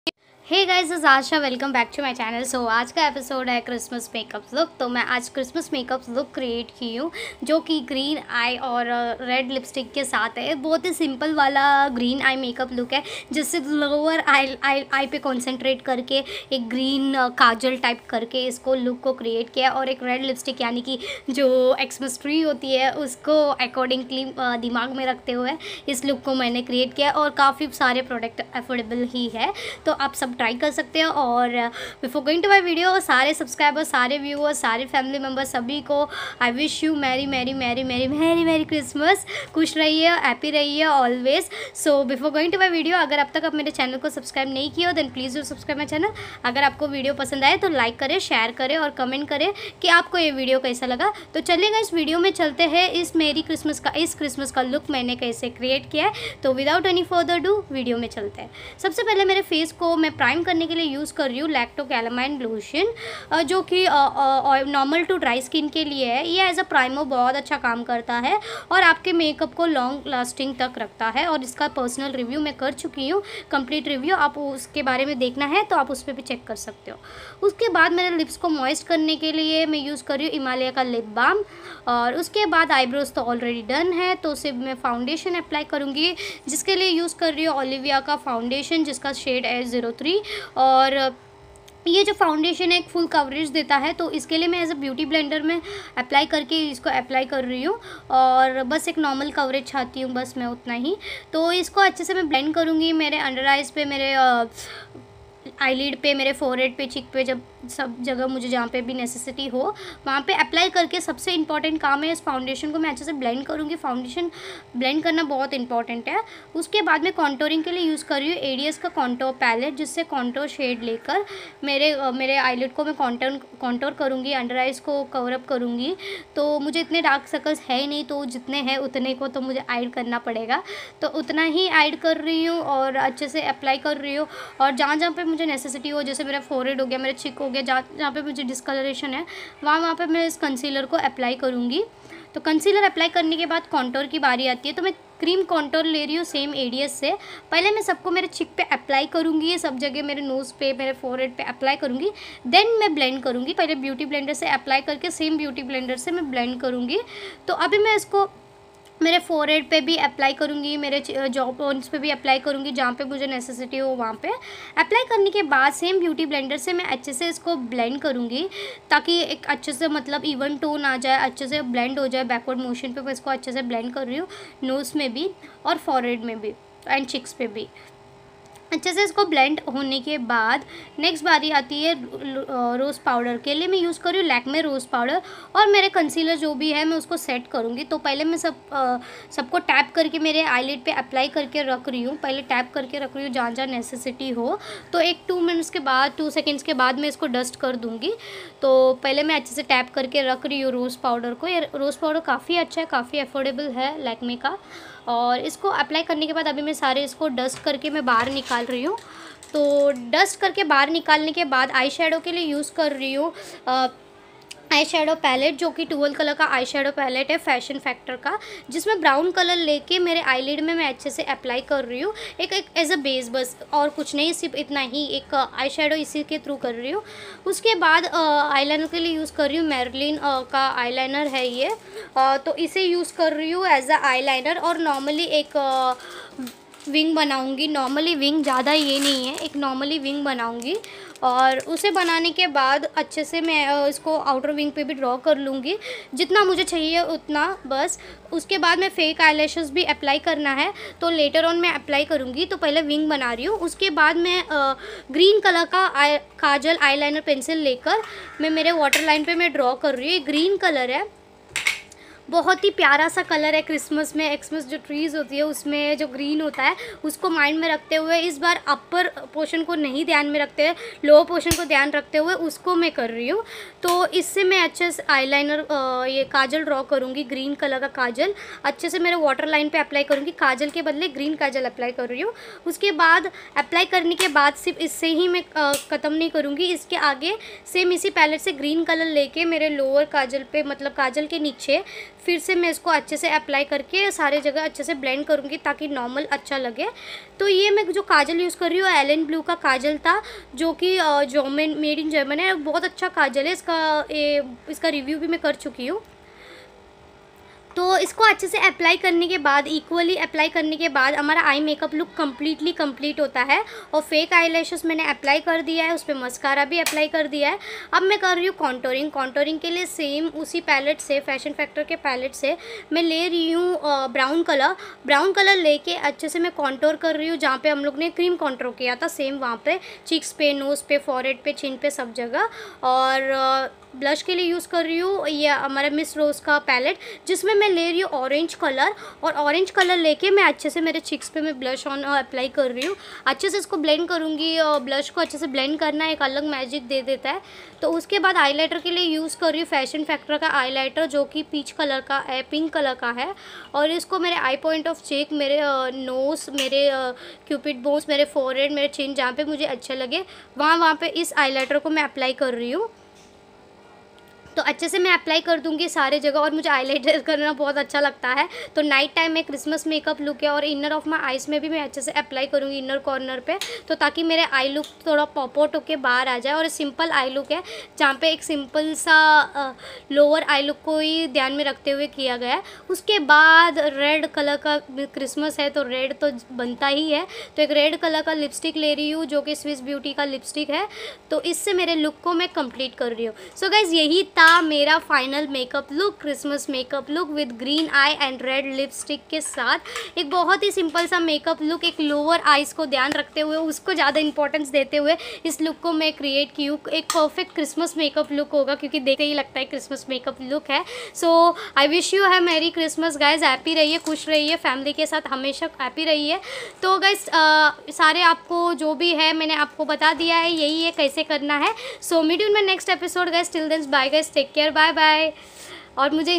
Hey guys, this Asha. Welcome back to my channel. So आज का episode है Christmas makeup look. तो मैं आज क्रिसमस मेकअप लुक क्रिएट की हूँ जो कि ग्रीन आई और रेड लिपस्टिक के साथ है। बहुत ही सिंपल वाला ग्रीन आई मेकअप लुक है जिससे लोअर आई पे कंसंट्रेट करके एक ग्रीन काजल टाइप करके इसको लुक को क्रिएट किया और एक रेड लिपस्टिक यानी कि जो एक्समस ट्री होती है उसको अकॉर्डिंगली दिमाग में रखते हुए इस लुक को मैंने क्रिएट किया और काफ़ी सारे प्रोडक्ट अफोर्डेबल ही है, तो आप सब ट्राई कर सकते हो। और before going to my video, सारे सब्सक्राइबर्स, सारे व्यूअर्स, सारे फैमिली मेम्बर्स सभी को I wish you merry merry merry merry merry merry Christmas. खुश रहिए, हैप्पी रहिए always. So before going to my video, अगर अब तक आप मेरे चैनल को सब्सक्राइब नहीं किया हो then please do subscribe my channel. अगर आपको वीडियो पसंद आए तो लाइक करें, शेयर करें और कमेंट करें कि आपको ये वीडियो कैसा लगा। तो चलिएगा इस वीडियो में चलते हैं। इस क्रिसमस का लुक मैंने कैसे क्रिएट किया है। तो without any further do video में चलते हैं। सबसे पहले मेरे फेस को मैं प्राइम करने के लिए यूज़ कर रही हूँ लैक्टोकैलामाइन लोशन, जो कि नॉर्मल टू ड्राई स्किन के लिए है। ये एज अ प्राइमर बहुत अच्छा काम करता है और आपके मेकअप को लॉन्ग लास्टिंग तक रखता है। और इसका पर्सनल रिव्यू मैं कर चुकी हूँ, कंप्लीट रिव्यू। आप उसके बारे में देखना है तो आप उस पर भी चेक कर सकते हो। उसके बाद मेरे लिप्स को मॉइस्ट करने के लिए मैं यूज़ कर रही हूँ हिमालय का लिप बाम। और उसके बाद आईब्रोज तो ऑलरेडी डन है, तो सिर्फ मैं फाउंडेशन अप्लाई करूँगी, जिसके लिए यूज़ कर रही हूँ ओलिविया का फाउंडेशन जिसका शेड है 03। और ये जो फाउंडेशन है एक फुल कवरेज देता है, तो इसके लिए मैं एज अ ब्यूटी ब्लेंडर में अप्लाई करके इसको अप्लाई कर रही हूँ और बस एक नॉर्मल कवरेज चाहती हूँ, बस मैं उतना ही। तो इसको अच्छे से मैं ब्लेंड करूँगी मेरे अंडर आइज़ पे, मेरे आईलिड पे, मेरे फोरहेड पे, चिक पे, जब सब जगह मुझे जहाँ पे भी नेसेसिटी हो वहाँ पे अप्लाई करके सबसे इंपॉर्टेंट काम है इस फाउंडेशन को मैं अच्छे से ब्लेंड करूँगी। फाउंडेशन ब्लेंड करना बहुत इंपॉर्टेंट है। उसके बाद मैं कॉन्टोरिंग के लिए यूज़ कर रही हूँ एडीएस का कॉन्टोर पैलेट, जिससे कॉन्टोर शेड लेकर मेरे आईलिड को मैं कॉन्टोर करूँगी, अंडर आइज़ को कवर अप करूँगी। तो मुझे इतने डार्क सर्कल्स है ही नहीं, तो जितने हैं उतने को तो मुझे ऐड करना पड़ेगा, तो उतना ही ऐड कर रही हूँ और अच्छे से अप्लाई कर रही हूँ। और जहाँ जहाँ पे मुझे नेसेसिटी हो, जैसे मेरा फोरहेड हो गया, मेरा चिक हो गया, जहाँ पे मुझे डिस्कलरेशन है वहाँ पे मैं इस कंसीलर को अप्लाई करूँगी। तो कंसीलर अप्लाई करने के बाद कॉन्टोर की बारी आती है, तो मैं क्रीम कॉन्टोर ले रही हूँ सेम एडीएस से। पहले मैं सबको मेरे चिक पे अप्लाई करूँगी, ये सब जगह मेरे नोज़ पे, मेरे फोरहेड पे अप्लाई करूँगी, देन मैं ब्लेंड करूँगी। पहले ब्यूटी ब्लेंडर से अप्लाई करके सेम ब्यूटी ब्लेंडर से मैं ब्लेंड करूँगी। तो अभी मैं इसको मेरे फोरहेड पे भी अप्लाई करूँगी, मेरे जॉ बोन्स पे भी अप्लाई करूँगी, जहाँ पे मुझे नेसेसिटी हो वहाँ पे अप्लाई करने के बाद सेम ब्यूटी ब्लेंडर से मैं अच्छे से इसको ब्लेंड करूँगी, ताकि एक अच्छे से मतलब इवन टोन आ जाए, अच्छे से ब्लेंड हो जाए। बैकवर्ड मोशन पे मैं इसको अच्छे से ब्लेंड कर रही हूँ, नोज़ में भी और फोरहेड में भी एंड चिक्स पे भी। अच्छे से इसको ब्लेंड होने के बाद नेक्स्ट बारी आती है रोज़ पाउडर के लिए। मैं यूज़ कर रही हूँ लैक्मे रोज़ पाउडर और मेरे कंसीलर जो भी है मैं उसको सेट करूँगी। तो पहले मैं सबको टैप करके मेरे आईलिड पे अप्लाई करके रख रही हूँ, पहले टैप करके रख रही हूँ जहाँ जहाँ नेसेसिटी हो। तो एक 2 मिनट्स के बाद, 2 सेकेंड्स के बाद मैं इसको डस्ट कर दूँगी। तो पहले मैं अच्छे से टैप करके रख रही हूँ रोज़ पाउडर को। ये रोज़ पाउडर काफ़ी अच्छा है, काफ़ी अफोर्डेबल है लैक्मे का। और इसको अप्लाई करने के बाद अभी मैं सारे इसको डस्ट करके मैं बाहर निकाल रही हूँ। तो डस्ट करके बाहर निकालने के बाद आई शेडो के लिए यूज़ कर रही हूँ आई शेडो पैलेट, जो कि 12 कलर का आई शेडो पैलेट है फैशन फैक्टर का, जिसमें ब्राउन कलर लेके मेरे आईलिड में मैं अच्छे से अप्लाई कर रही हूँ एक एज अ बेस, बस और कुछ नहीं, सिर्फ इतना ही एक आई शेडो इसी के थ्रू कर रही हूँ। उसके बाद आईलाइनर के लिए यूज़ कर रही हूँ मेरलिन का आईलाइनर है ये, तो इसे यूज़ कर रही हूँ एज अ आईलाइनर। और नॉर्मली एक विंग बनाऊंगी, नॉर्मली विंग, ज़्यादा ये नहीं है, एक नॉर्मली विंग बनाऊंगी। और उसे बनाने के बाद अच्छे से मैं इसको आउटर विंग पे भी ड्रॉ कर लूँगी, जितना मुझे चाहिए उतना बस। उसके बाद मैं फेक आईलैशेस भी अप्लाई करना है, तो लेटर ऑन मैं अप्लाई करूँगी। तो पहले विंग बना रही हूँ, उसके बाद मैं ग्रीन कलर का काजल आईलाइनर पेंसिल लेकर मैं मेरे वाटर लाइन पे मैं ड्रॉ कर रही हूँ। ग्रीन कलर है, बहुत ही प्यारा सा कलर है। क्रिसमस में एक्समस जो ट्रीज़ होती है उसमें जो ग्रीन होता है उसको माइंड में रखते हुए इस बार अपर पोर्शन को नहीं ध्यान में रखते हुए लोअर पोर्शन को ध्यान रखते हुए उसको मैं कर रही हूँ। तो इससे मैं अच्छे से आईलाइनर ये काजल ड्रॉ करूँगी, ग्रीन कलर का काजल अच्छे से मेरे वाटर लाइन पे अप्लाई करूँगी। काजल के बदले ग्रीन काजल अप्लाई कर रही हूँ। उसके बाद अप्लाई करने के बाद सिर्फ इससे ही मैं ख़त्म नहीं करूँगी, इसके आगे सेम इसी पैलेट से ग्रीन कलर लेके मेरे लोअर काजल पे, मतलब काजल के नीचे फिर से मैं इसको अच्छे से अप्लाई करके सारे जगह अच्छे से ब्लेंड करूँगी ताकि नॉर्मल अच्छा लगे। तो ये मैं जो काजल यूज़ कर रही हूँ एलन ब्लू का काजल था, जो कि जर्मन, मेड इन जर्मन है। बहुत अच्छा काजल है, इसका रिव्यू भी मैं कर चुकी हूँ। तो इसको अच्छे से अप्लाई करने के बाद, इक्वली अप्लाई करने के बाद हमारा eye makeup look completely complete होता है। और फेक आई लैशेस मैंने अप्लाई कर दिया है, उस पर मस्कारा भी अप्लाई कर दिया है। अब मैं कर रही हूँ कॉन्टोरिंग। कॉन्टोरिंग के लिए सेम उसी पैलेट से, फैशन फैक्टर के पैलेट से मैं ले रही हूँ ब्राउन कलर। ब्राउन कलर लेके अच्छे से मैं कॉन्टोर कर रही हूँ। जहाँ पे हम लोग ने क्रीम कॉन्टोर किया था सेम वहाँ पे, चिक्स पे, नोज़ पे, फॉरहेड पे, चिन पे, सब जगह। और ब्लश के लिए यूज़ कर रही हूँ ये हमारा मिस रोज़ का पैलेट, जिसमें मैं ले रही हूँ ऑरेंज कलर। और ऑरेंज कलर लेके मैं अच्छे से मेरे चिक्स पे मैं ब्लश ऑन अप्लाई कर रही हूँ। अच्छे से इसको ब्लेंड करूँगी। ब्लश को अच्छे से ब्लेंड करना एक अलग मैजिक दे देता है। तो उसके बाद आईलाइटर के लिए यूज़ कर रही हूँ फैशन फैक्टर का आईलाइटर, जो कि पीच कलर का है, पिंक कलर का है। और इसको मेरे आई पॉइंट ऑफ चेक, मेरे नोज़, मेरे क्यूपिड बोन्स, मेरे फोरहेड, मेरे चिन, जहाँ पे मुझे अच्छा लगे वहाँ पे इस आईलाइटर को मैं अप्लाई कर रही हूँ। तो अच्छे से मैं अप्लाई कर दूंगी सारे जगह। और मुझे आईलाइटर करना बहुत अच्छा लगता है। तो नाइट टाइम में क्रिसमस मेकअप लुक है। और इनर ऑफ माई आइज़ में भी मैं अच्छे से अप्लाई करूँगी इनर कॉर्नर पे, तो ताकि मेरे आई लुक थोड़ा पॉप आउट होकर बाहर आ जाए। और सिंपल आई लुक है, जहाँ पे एक सिंपल सा लोअर आई लुक को ही ध्यान में रखते हुए किया गया है। उसके बाद रेड कलर का क्रिसमस है तो रेड तो बनता ही है। तो एक रेड कलर का लिपस्टिक ले रही हूँ, जो कि स्विस ब्यूटी का लिपस्टिक है। तो इससे मेरे लुक को मैं कंप्लीट कर रही हूँ। सो गाइज, यही था मेरा final makeup look, Christmas makeup look with green I and red lipstick के साथ। एक बहुत ही सिंपल सा मेकअप लुक, एक लोअर आइज़ को ध्यान रखते हुए, उसको ज़्यादा इंपॉर्टेंस देते हुए इस लुक को मैं क्रिएट की हूँ। एक परफेक्ट क्रिसमस मेकअप लुक होगा, क्योंकि देखते ही लगता है क्रिसमस मेकअप लुक है। सो आई विश यू है मेरी क्रिसमस गाइज। हैप्पी रहिए, खुश रहिए, फैमिली के साथ हमेशा हैप्पी रहिए। तो गाइज सारे आपको जो भी है मैंने आपको बता दिया है, यही है कैसे करना है। So meet you in my next episode guys. Till then bye guys, take care, bye bye. और मुझे